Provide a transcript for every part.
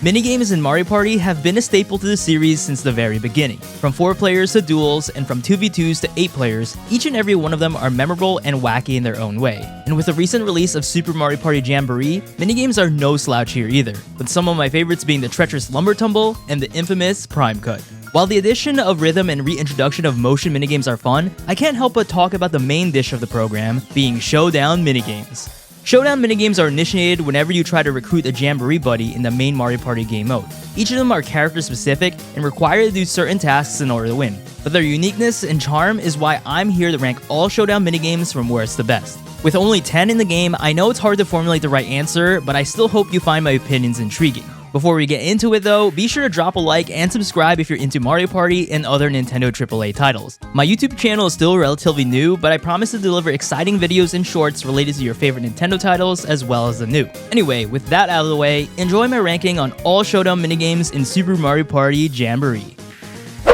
Minigames in Mario Party have been a staple to the series since the very beginning. From 4 players to duels, and from 2v2s to 8 players, each and every one of them are memorable and wacky in their own way. And with the recent release of Super Mario Party Jamboree, minigames are no slouch here either, with some of my favorites being the treacherous Lumber Tumble and the infamous Prime Cut. While the addition of rhythm and reintroduction of motion minigames are fun, I can't help but talk about the main dish of the program, being Showdown Minigames. Showdown minigames are initiated whenever you try to recruit a Jamboree buddy in the main Mario Party game mode. Each of them are character specific and require to do certain tasks in order to win. But their uniqueness and charm is why I'm here to rank all Showdown minigames from where it's the best. With only 10 in the game, I know it's hard to formulate the right answer, but I still hope you find my opinions intriguing. Before we get into it though, be sure to drop a like and subscribe if you're into Mario Party and other Nintendo AAA titles. My YouTube channel is still relatively new, but I promise to deliver exciting videos and shorts related to your favorite Nintendo titles as well as the new. Anyway, with that out of the way, enjoy my ranking on all Showdown minigames in Super Mario Party Jamboree.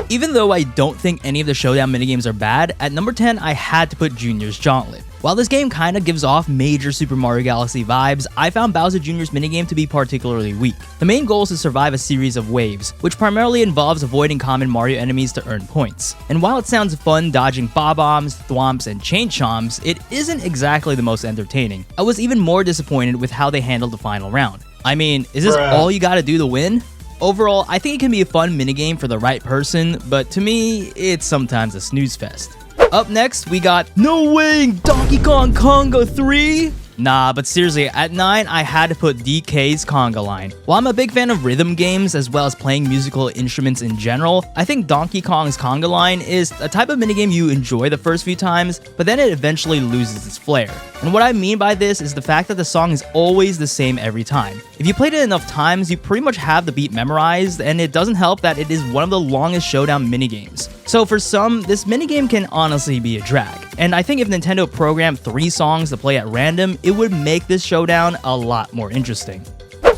Even though I don't think any of the Showdown minigames are bad, at number 10 I had to put Jr.'s Jauntlet. While this game kinda gives off major Super Mario Galaxy vibes, I found Bowser Jr.'s minigame to be particularly weak. The main goal is to survive a series of waves, which primarily involves avoiding common Mario enemies to earn points. And while it sounds fun dodging bob-ombs, thwomps, and chain chomps, it isn't exactly the most entertaining. I was even more disappointed with how they handled the final round. I mean, is this all you gotta do to win? Overall, I think it can be a fun minigame for the right person, but to me, it's sometimes a snooze fest. Up next, we got No Way! Donkey Kong Konga 3? Nah, but seriously, at 9, I had to put DK's Conga line. While I'm a big fan of rhythm games as well as playing musical instruments in general, I think Donkey Kong's Conga line is a type of minigame you enjoy the first few times, but then it eventually loses its flair. And what I mean by this is the fact that the song is always the same every time. If you played it enough times, you pretty much have the beat memorized, and it doesn't help that it is one of the longest Showdown minigames. So for some, this minigame can honestly be a drag. And I think if Nintendo programmed 3 songs to play at random, it would make this showdown a lot more interesting.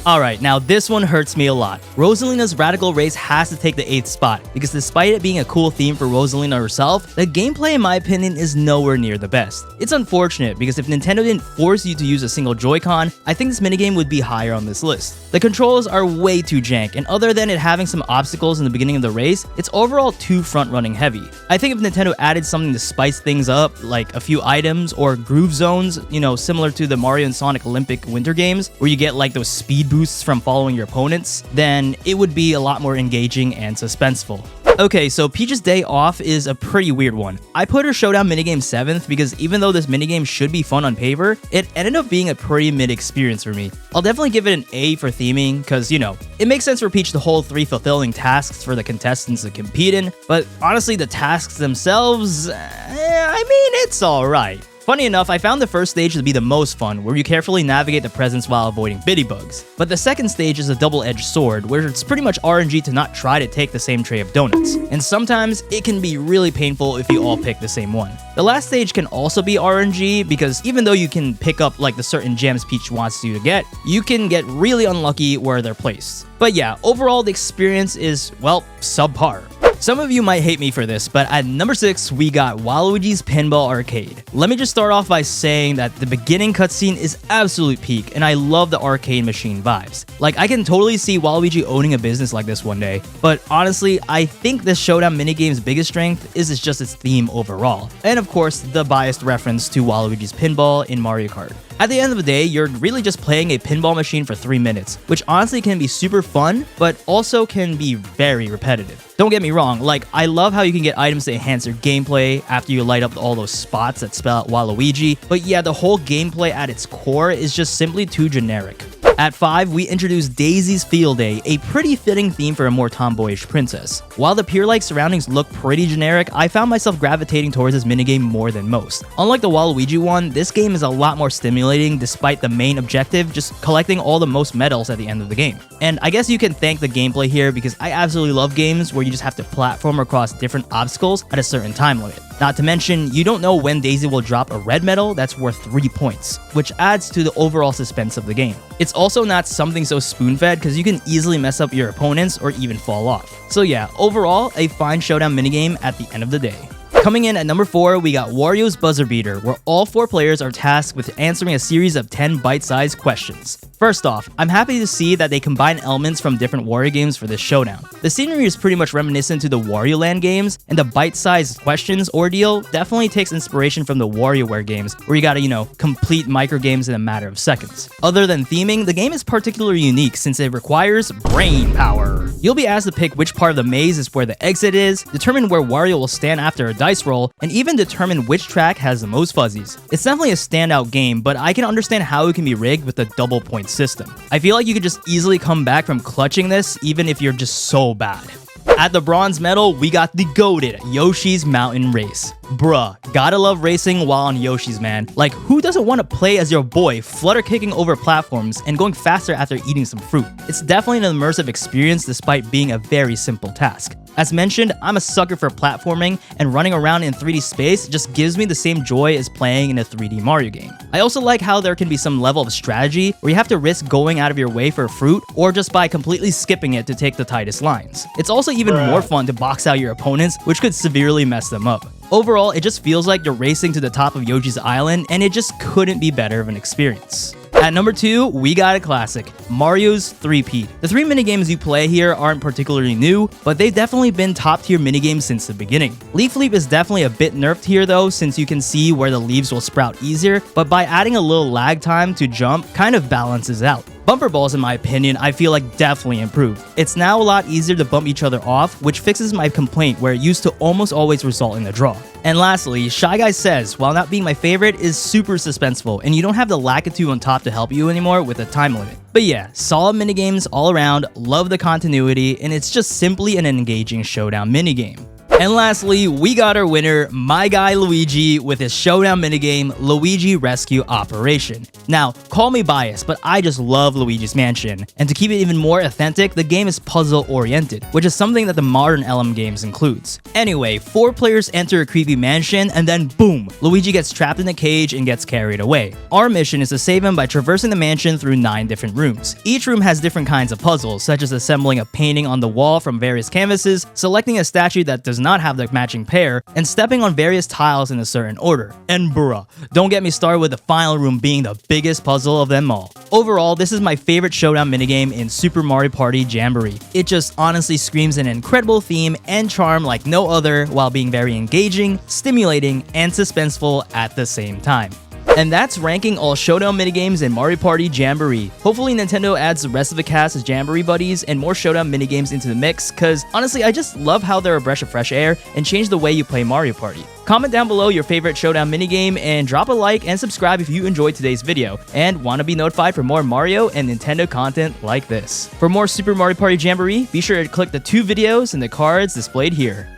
Alright, now this one hurts me a lot. Rosalina's Radical Race has to take the 8th spot, because despite it being a cool theme for Rosalina herself, the gameplay in my opinion is nowhere near the best. It's unfortunate, because if Nintendo didn't force you to use a single Joy-Con, I think this minigame would be higher on this list. The controls are way too jank, and other than it having some obstacles in the beginning of the race, it's overall too front-running heavy. I think if Nintendo added something to spice things up, like a few items or groove zones, similar to the Mario and Sonic Olympic Winter Games, where you get like those speed boosts from following your opponents, then it would be a lot more engaging and suspenseful. Okay, so Peach's Day Off is a pretty weird one. I put her Showdown minigame 7th because even though this minigame should be fun on paper, it ended up being a pretty mid experience for me. I'll definitely give it an A for theming, because, it makes sense for Peach to hold 3 fulfilling tasks for the contestants to compete in, but honestly, the tasks themselves, it's alright. Funny enough, I found the first stage to be the most fun, where you carefully navigate the presents while avoiding bitty bugs. But the second stage is a double-edged sword, where it's pretty much RNG to not try to take the same tray of donuts. And sometimes, it can be really painful if you all pick the same one. The last stage can also be RNG, because even though you can pick up like the certain gems Peach wants you to get, you can get really unlucky where they're placed. But yeah, overall the experience is, well, subpar. Some of you might hate me for this, but at number 6, we got Waluigi's Pinball Arcade. Let me just start off by saying that the beginning cutscene is absolute peak, and I love the arcade machine vibes. Like, I can totally see Waluigi owning a business like this one day, but honestly, I think this Showdown minigame's biggest strength is just its theme overall. And of course, the biased reference to Waluigi's Pinball in Mario Kart. At the end of the day, you're really just playing a pinball machine for 3 minutes, which honestly can be super fun, but also can be very repetitive. Don't get me wrong, like, I love how you can get items to enhance your gameplay after you light up all those spots that spell out Waluigi, but yeah, the whole gameplay at its core is just simply too generic. At 5, we introduced Daisy's Field Day, a pretty fitting theme for a more tomboyish princess. While the pier-like surroundings look pretty generic, I found myself gravitating towards this minigame more than most. Unlike the Waluigi one, this game is a lot more stimulating despite the main objective just collecting all the most medals at the end of the game. And I guess you can thank the gameplay here because I absolutely love games where you just have to platform across different obstacles at a certain time limit. Not to mention, you don't know when Daisy will drop a red medal that's worth 3 points, which adds to the overall suspense of the game. It's also not something so spoon-fed because you can easily mess up your opponents or even fall off. So yeah, overall, a fine Showdown minigame at the end of the day. Coming in at number 4, we got Wario's Buzzer Beater, where all 4 players are tasked with answering a series of 10 bite-sized questions. First off, I'm happy to see that they combine elements from different Wario games for this showdown. The scenery is pretty much reminiscent to the Wario Land games, and the bite-sized questions ordeal definitely takes inspiration from the WarioWare games, where you gotta, complete micro games in a matter of seconds. Other than theming, the game is particularly unique since it requires brain power. You'll be asked to pick which part of the maze is where the exit is, determine where Wario will stand after a dice roll, and even determine which track has the most fuzzies. It's definitely a standout game, but I can understand how it can be rigged with the double point system. I feel like you could just easily come back from clutching this even if you're just so bad. At the bronze medal, we got the goated Yoshi's Mountain Race. Bruh, gotta love racing while on Yoshi's, man. Like, who doesn't want to play as your boy, flutter kicking over platforms and going faster after eating some fruit? It's definitely an immersive experience despite being a very simple task. As mentioned, I'm a sucker for platforming, and running around in 3D space just gives me the same joy as playing in a 3D Mario game. I also like how there can be some level of strategy where you have to risk going out of your way for a fruit or just by completely skipping it to take the tightest lines. It's also even more fun to box out your opponents, which could severely mess them up. Overall, it just feels like you're racing to the top of Yoshi's Island, and it just couldn't be better of an experience. At number 2, we got a classic, Mario's Three-peat. The 3 minigames you play here aren't particularly new, but they've definitely been top-tier minigames since the beginning. Leaf Leap is definitely a bit nerfed here though, since you can see where the leaves will sprout easier, but by adding a little lag time to jump, kind of balances out. Bumper balls, in my opinion, I feel like definitely improved. It's now a lot easier to bump each other off, which fixes my complaint where it used to almost always result in a draw. And lastly, Shy Guy Says, while not being my favorite, is super suspenseful, and you don't have the Lakitu on top to help you anymore with a time limit. But yeah, solid minigames all around, love the continuity, and it's just simply an engaging showdown minigame. And lastly, we got our winner, my guy Luigi, with his showdown minigame, Luigi Rescue Operation. Now, call me biased, but I just love Luigi's Mansion, and to keep it even more authentic, the game is puzzle-oriented, which is something that the modern LM games includes. Anyway, 4 players enter a creepy mansion, and then boom, Luigi gets trapped in a cage and gets carried away. Our mission is to save him by traversing the mansion through 9 different rooms. Each room has different kinds of puzzles, such as assembling a painting on the wall from various canvases, selecting a statue that does not have the matching pair, and stepping on various tiles in a certain order. And bruh, don't get me started with the final room being the biggest puzzle of them all. Overall, this is my favorite showdown minigame in Super Mario Party Jamboree. It just honestly screams an incredible theme and charm like no other, while being very engaging, stimulating, and suspenseful at the same time. And that's ranking all Showdown minigames in Mario Party Jamboree. Hopefully Nintendo adds the rest of the cast as Jamboree buddies and more Showdown minigames into the mix, cause honestly I just love how they're a breath of fresh air and change the way you play Mario Party. Comment down below your favorite Showdown minigame and drop a like and subscribe if you enjoyed today's video and want to be notified for more Mario and Nintendo content like this. For more Super Mario Party Jamboree, be sure to click the 2 videos in the cards displayed here.